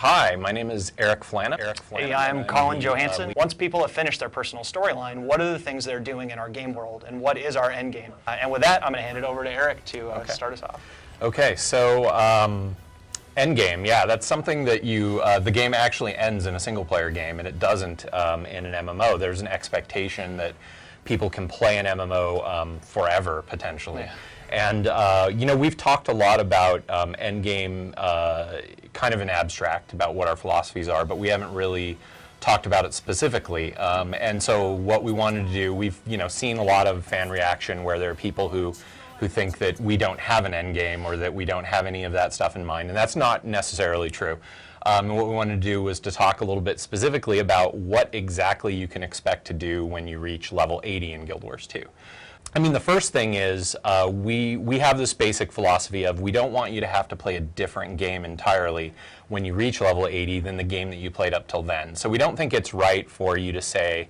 Hi, my name is Eric Flannum. Hey, I'm Colin Johanson. Once people have finished their personal storyline, what are the things they're doing in our game world, and what is our end game? And with that, I'm going to hand it over to Eric to start us off. Okay, so end game, yeah, that's something that the game actually ends in a single-player game, and it doesn't in an MMO. There's an expectation that people can play an MMO forever, potentially. Yeah. And we've talked a lot about endgame, kind of in abstract about what our philosophies are, but we haven't really talked about it specifically. And so what we wanted to do, we've seen a lot of fan reaction where there are people who think that we don't have an endgame or that we don't have any of that stuff in mind, and that's not necessarily true. And what we wanted to do was to talk a little bit specifically about what exactly you can expect to do when you reach level 80 in Guild Wars 2. I mean, the first thing is we have this basic philosophy of we don't want you to have to play a different game entirely when you reach level 80 than the game that you played up till then. So we don't think it's right for you to say,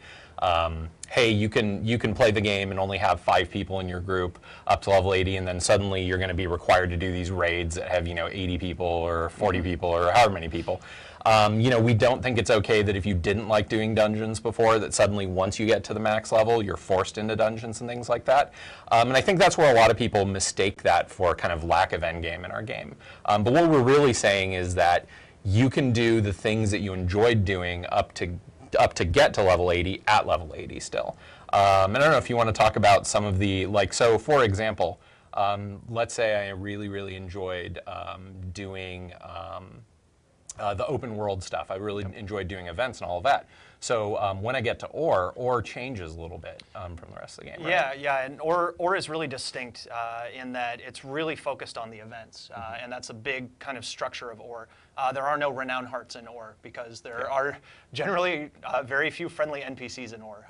hey, you can play the game and only have 5 people in your group up to level 80, and then suddenly you're going to be required to do these raids that have 80 people or 40 people or however many people. We don't think it's okay that if you didn't like doing dungeons before, that suddenly once you get to the max level, you're forced into dungeons and things like that. And I think that's where a lot of people mistake that for kind of lack of endgame in our game. But what we're really saying is that you can do the things that you enjoyed doing up to get to level 80 at level 80 still. And I don't know if you want to talk about some of the, so for example, let's say I really, really enjoyed doing the open world stuff. I really enjoyed doing events and all of that. So when I get to Ore changes a little bit from the rest of the game, right? Yeah, and Ore is really distinct in that it's really focused on the events, and that's a big kind of structure of Ore. There are no renown hearts in Ore because there are generally very few friendly NPCs in Ore,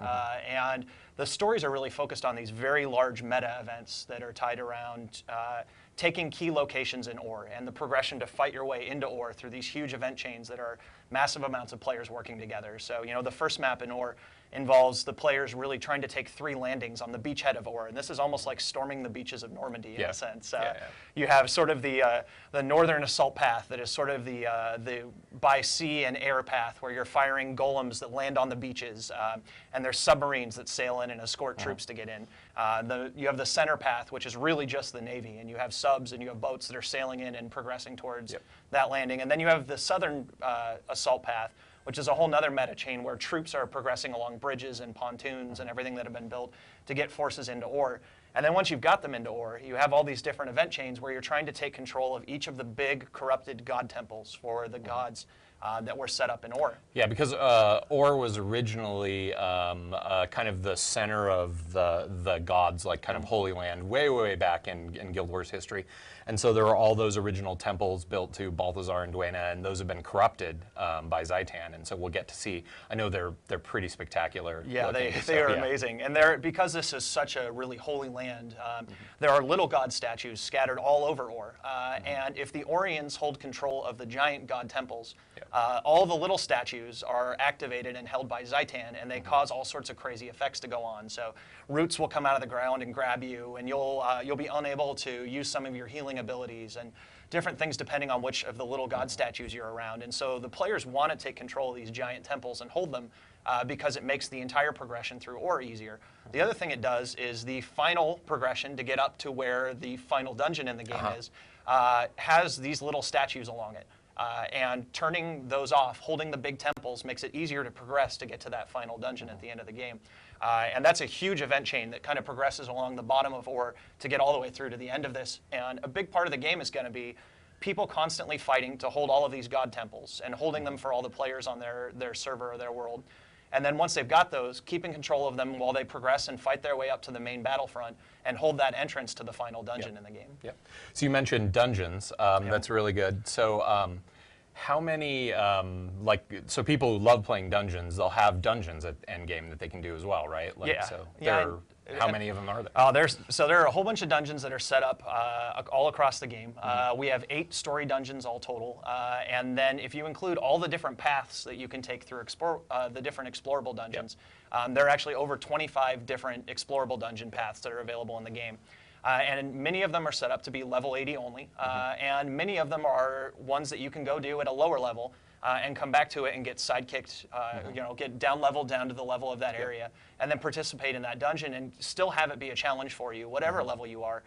and the stories are really focused on these very large meta events that are tied around taking key locations in Ore and the progression to fight your way into Ore through these huge event chains that are massive amounts of players working together. So, the first map in Ore involves the players really trying to take 3 landings on the beachhead of Ore, and this is almost like storming the beaches of Normandy in a sense. You have sort of the northern assault path that is sort of the by sea and air path where you're firing golems that land on the beaches, and there's submarines that sail in and escort troops to get in. You have the center path, which is really just the Navy, and you have subs and you have boats that are sailing in and progressing towards that landing. And then you have the southern assault path, which is a whole nother meta chain where troops are progressing along bridges and pontoons and everything that have been built to get forces into Ore. And then once you've got them into Ore, you have all these different event chains where you're trying to take control of each of the big corrupted god temples for the gods that were set up in Ore. Yeah, because Ore was originally kind of the center of the gods, like kind of Holy Land, way, way back in Guild Wars history. And so there were all those original temples built to Balthazar and Duena, and those have been corrupted by Zaitan. And so we'll get to see. I know they're pretty spectacular. Yeah, they are amazing. And because this is such a really holy land, there are little god statues scattered all over Ore. And if the Oriens hold control of the giant god temples, all the little statues are activated and held by Zaitan, and they cause all sorts of crazy effects to go on. So roots will come out of the ground and grab you, and you'll be unable to use some of your healing abilities and different things depending on which of the little god statues you're around. And so the players want to take control of these giant temples and hold them because it makes the entire progression through Ore easier. The other thing it does is the final progression to get up to where the final dungeon in the game is has these little statues along it. And turning those off, holding the big temples, makes it easier to progress to get to that final dungeon at the end of the game. And that's a huge event chain that kind of progresses along the bottom of Ore to get all the way through to the end of this. And a big part of the game is going to be people constantly fighting to hold all of these god temples and holding them for all the players on their server or their world. And then once they've got those, keeping control of them while they progress and fight their way up to the main battlefront and hold that entrance to the final dungeon in the game. Yep. So you mentioned dungeons. That's really good. So how many, so people who love playing dungeons, they'll have dungeons at endgame that they can do as well, right? How many of them are there? There are a whole bunch of dungeons that are set up all across the game. We have 8 story dungeons all total, and then if you include all the different paths that you can take through the different explorable dungeons, there are actually over 25 different explorable dungeon paths that are available in the game. And many of them are set up to be level 80 only, and many of them are ones that you can go do at a lower level and come back to it and get sidekicked, get down leveled down to the level of that area, and then participate in that dungeon and still have it be a challenge for you, whatever level you are.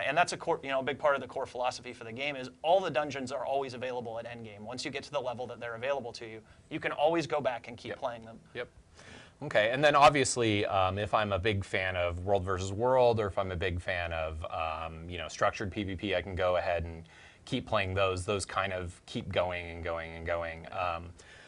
And that's a big part of the core philosophy for the game is all the dungeons are always available at endgame. Once you get to the level that they're available to you, you can always go back and keep playing them. Yep. Okay, and then obviously, if I'm a big fan of World versus World, or if I'm a big fan of structured PvP, I can go ahead and keep playing those. Those kind of keep going and going and going.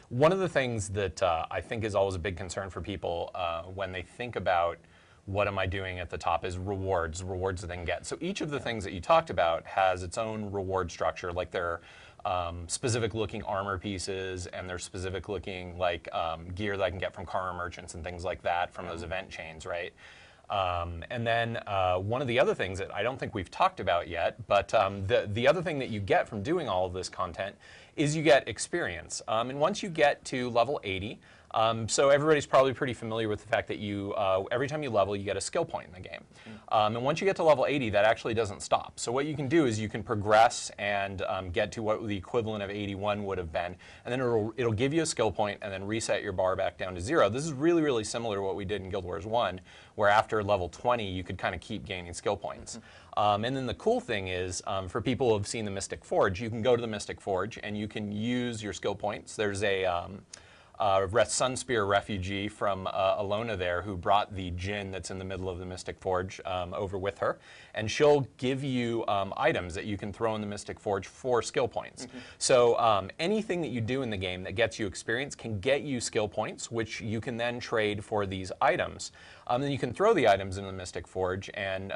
One of the things that I think is always a big concern for people when they think about what am I doing at the top is rewards that they can get. So each of the things that you talked about has its own reward structure, like there are specific looking armor pieces, and there's specific looking like gear that I can get from karma merchants and things like that from those event chains, right? And then one of the other things that I don't think we've talked about yet, but the other thing that you get from doing all of this content is you get experience. And once you get to level 80, so everybody's probably pretty familiar with the fact that you, every time you level, you get a skill point in the game. And once you get to level 80, that actually doesn't stop. So what you can do is you can progress and get to what the equivalent of 81 would have been, and then it'll give you a skill point and then reset your bar back down to 0. This is really, really similar to what we did in Guild Wars 1, where after level 20, you could kind of keep gaining skill points. And then the cool thing is, for people who have seen the Mystic Forge, you can go to the Mystic Forge and you can use your skill points. There's a Sunspear refugee from Alona there who brought the Djinn that's in the middle of the Mystic Forge over with her, and she'll give you items that you can throw in the Mystic Forge for skill points. So anything that you do in the game that gets you experience can get you skill points, which you can then trade for these items. Then you can throw the items in the Mystic Forge, and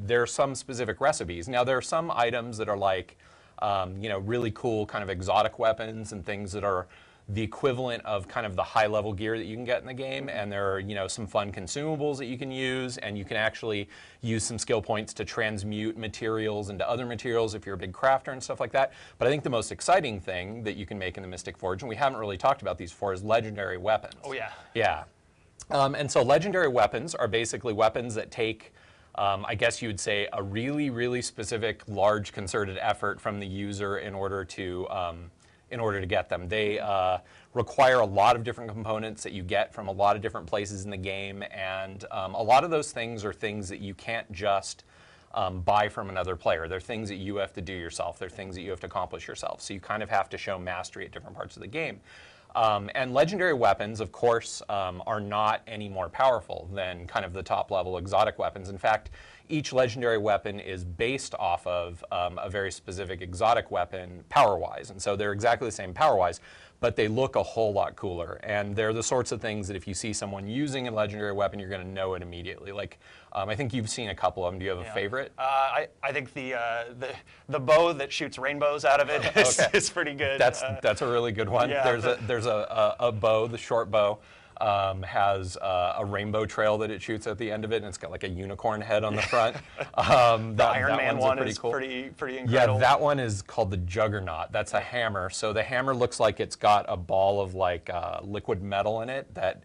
there are some specific recipes. Now there are some items that are like really cool kind of exotic weapons and things that are the equivalent of kind of the high-level gear that you can get in the game, and there are some fun consumables that you can use, and you can actually use some skill points to transmute materials into other materials if you're a big crafter and stuff like that. But I think the most exciting thing that you can make in the Mystic Forge, and we haven't really talked about these before, is legendary weapons. Oh yeah. Yeah. And so legendary weapons are basically weapons that take I guess you would say a really, really specific, large concerted effort from the user in order to get them. They require a lot of different components that you get from a lot of different places in the game, and a lot of those things are things that you can't just buy from another player. They're things that you have to do yourself. They're things that you have to accomplish yourself. So you kind of have to show mastery at different parts of the game. And legendary weapons, of course, are not any more powerful than kind of the top-level exotic weapons. In fact, each legendary weapon is based off of a very specific exotic weapon power-wise. And so they're exactly the same power-wise, but they look a whole lot cooler. And they're the sorts of things that if you see someone using a legendary weapon, you're going to know it immediately. Like, I think you've seen a couple of them. Do you have a favorite? I think the bow that shoots rainbows out of it is pretty good. That's a really good one. Yeah. There's a bow, the short bow, has a rainbow trail that it shoots at the end of it, and it's got like a unicorn head on the front. The Iron Man one is cool. pretty incredible. Yeah, that one is called the Juggernaut. That's a hammer. So the hammer looks like it's got a ball of like liquid metal in it that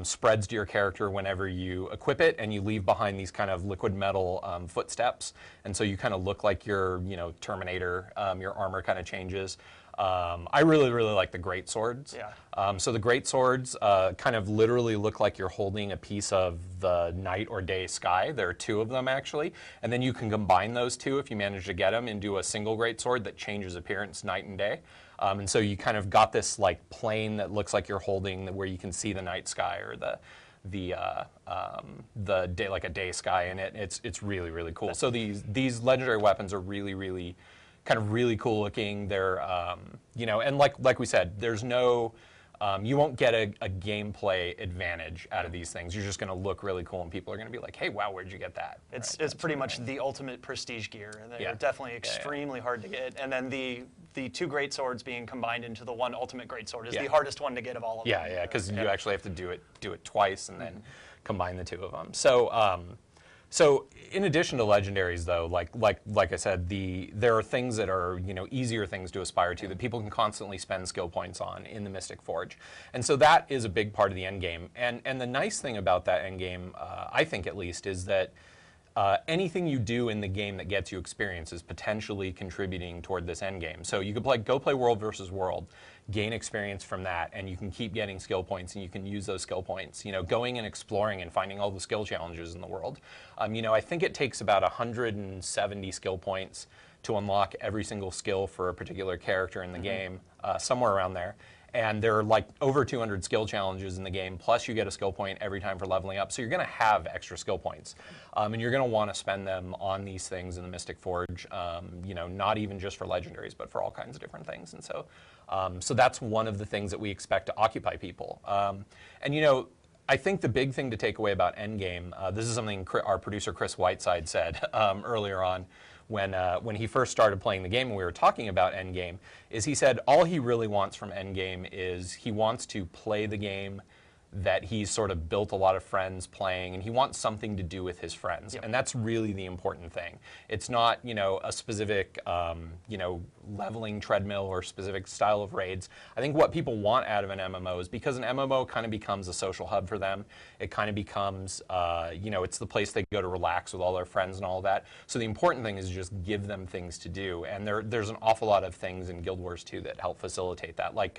spreads to your character whenever you equip it, and you leave behind these kind of liquid metal footsteps, and so you kind of look like you're Terminator. Your armor kind of changes. I really, really like the great swords. Yeah. So the great swords kind of literally look like you're holding a piece of the night or day sky. There are two of them actually, and then you can combine those two if you manage to get them into a single great sword that changes appearance night and day. And so you kind of got this like plane that looks like you're holding where you can see the night sky or the day, like a day sky in it. It's really, really cool. So these legendary weapons are really, really kind of really cool looking. They're and like we said, there's no you won't get a gameplay advantage out of these things. You're just going to look really cool, and people are going to be like, "Hey, wow, where'd you get that?" It's pretty much the ultimate prestige gear. They're definitely extremely hard to get. And then the two great swords being combined into the one ultimate great sword is the hardest one to get of all of them. Yeah, because you actually have to do it twice and then combine the two of them. So in addition to legendaries, though, like I said, there are things that are easier things to aspire to that people can constantly spend skill points on in the Mystic Forge, and so that is a big part of the end game. And the nice thing about that end game, I think at least, is that anything you do in the game that gets you experience is potentially contributing toward this end game. So you could go play world versus world, gain experience from that, and you can keep getting skill points, and you can use those skill points. Going and exploring and finding all the skill challenges in the world. I think it takes about 170 skill points to unlock every single skill for a particular character in the game, somewhere around there. And there are like over 200 skill challenges in the game, plus you get a skill point every time for leveling up. So you're going to have extra skill points. And you're going to want to spend them on these things in the Mystic Forge, not even just for legendaries, but for all kinds of different things. And so that's one of the things that we expect to occupy people. I think the big thing to take away about Endgame, this is something our producer Chris Whiteside said earlier on, when he first started playing the game and we were talking about Endgame, is he said all he really wants from Endgame is he wants to play the game that he's sort of built a lot of friends playing, and he wants something to do with his friends. Yep. And that's really the important thing. It's not, a specific, leveling treadmill or specific style of raids. I think what people want out of an MMO is because an MMO kind of becomes a social hub for them. It kind of becomes, it's the place they go to relax with all their friends and all of that. So the important thing is just give them things to do. And there's an awful lot of things in Guild Wars 2 that help facilitate that. Like,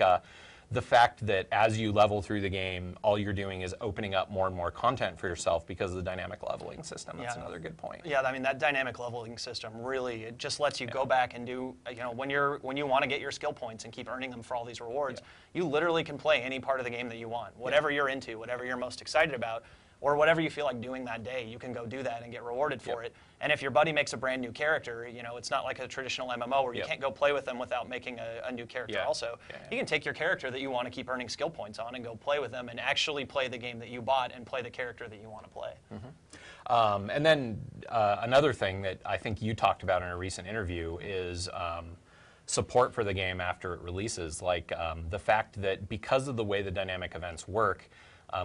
the fact that as you level through the game, all you're doing is opening up more and more content for yourself because of the dynamic leveling system. That's another good point. Yeah, I mean, that dynamic leveling system really, it just lets you go back and do, when you want to get your skill points and keep earning them for all these rewards, you literally can play any part of the game that you want. Whatever you're into, whatever you're most excited about, or whatever you feel like doing that day, you can go do that and get rewarded for it. And if your buddy makes a brand new character, it's not like a traditional MMO where you can't go play with them without making a new character also. You can take your character that you want to keep earning skill points on and go play with them and actually play the game that you bought and play the character that you want to play. And then another thing that I think you talked about in a recent interview is support for the game after it releases. Like the fact that because of the way the dynamic events work,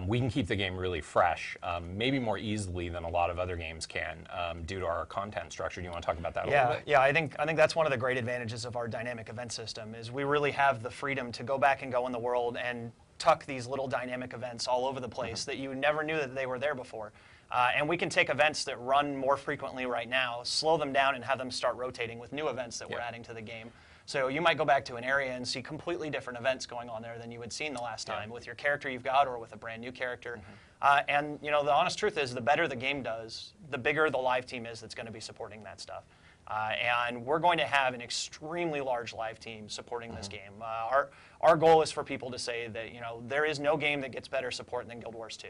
we can keep the game really fresh, maybe more easily than a lot of other games can, due to our content structure. Do you want to talk about that a little bit? Yeah, I think that's one of the great advantages of our dynamic event system is we really have the freedom to go back and go in the world and tuck these little dynamic events all over the place that you never knew that they were there before. And we can take events that run more frequently right now, slow them down, and have them start rotating with new events that we're adding to the game. So you might go back to an area and see completely different events going on there than you had seen the last time with your character you've got or with a brand new character. And the honest truth is the better the game does, the bigger the live team is that's going to be supporting that stuff. And we're going to have an extremely large live team supporting this game. Our goal is for people to say that there is no game that gets better support than Guild Wars 2.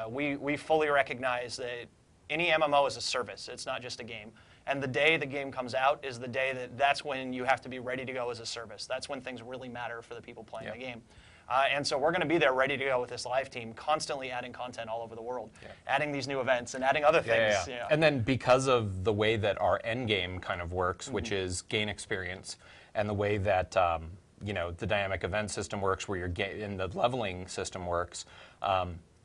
We fully recognize that any MMO is a service. It's not just a game. And the day the game comes out is the day that's when you have to be ready to go as a service. That's when things really matter for the people playing the game. And so we're going to be there ready to go with this live team, constantly adding content all over the world, adding these new events and adding other things. And then because of the way that our end game kind of works, which is gain experience, and the way that the dynamic event system works, where and the leveling system works,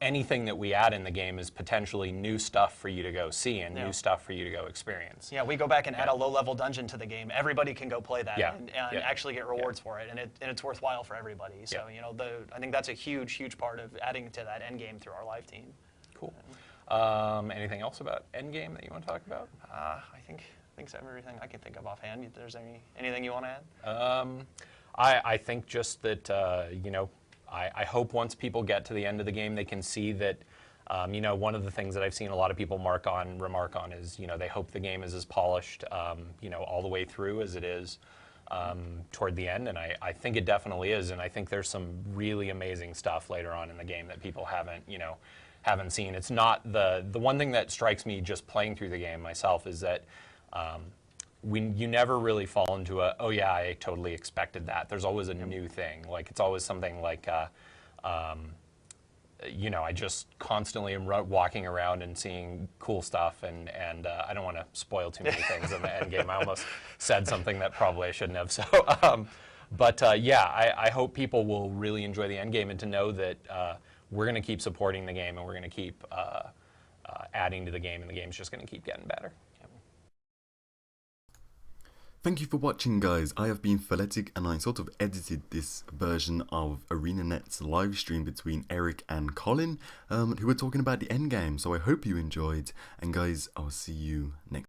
anything that we add in the game is potentially new stuff for you to go see and new stuff for you to go experience. Yeah, we go back and add a low-level dungeon to the game. Everybody can go play that and actually get rewards for it, and it's worthwhile for everybody. So I think that's a huge, huge part of adding to that end game through our live team. Cool. Anything else about end game that you want to talk about? I think that's everything I can think of offhand. If there's anything you want to add? I think just that I hope once people get to the end of the game, they can see that, one of the things that I've seen a lot of people remark on is, they hope the game is as polished, all the way through as it is toward the end. And I think it definitely is. And I think there's some really amazing stuff later on in the game that people haven't seen. It's not the one thing that strikes me just playing through the game myself is that, you never really fall into oh yeah, I totally expected that. There's always a new thing. Like it's always something like, I just constantly am walking around and seeing cool stuff, and I don't want to spoil too many things in the end game. I almost said something that probably I shouldn't have. So, I hope people will really enjoy the end game and to know that we're going to keep supporting the game and we're going to keep adding to the game, and the game's just going to keep getting better. Thank you for watching, guys. I have been Pholetic, and I sort of edited this version of ArenaNet's live stream between Eric and Colin, who were talking about the endgame. So I hope you enjoyed, and guys, I'll see you next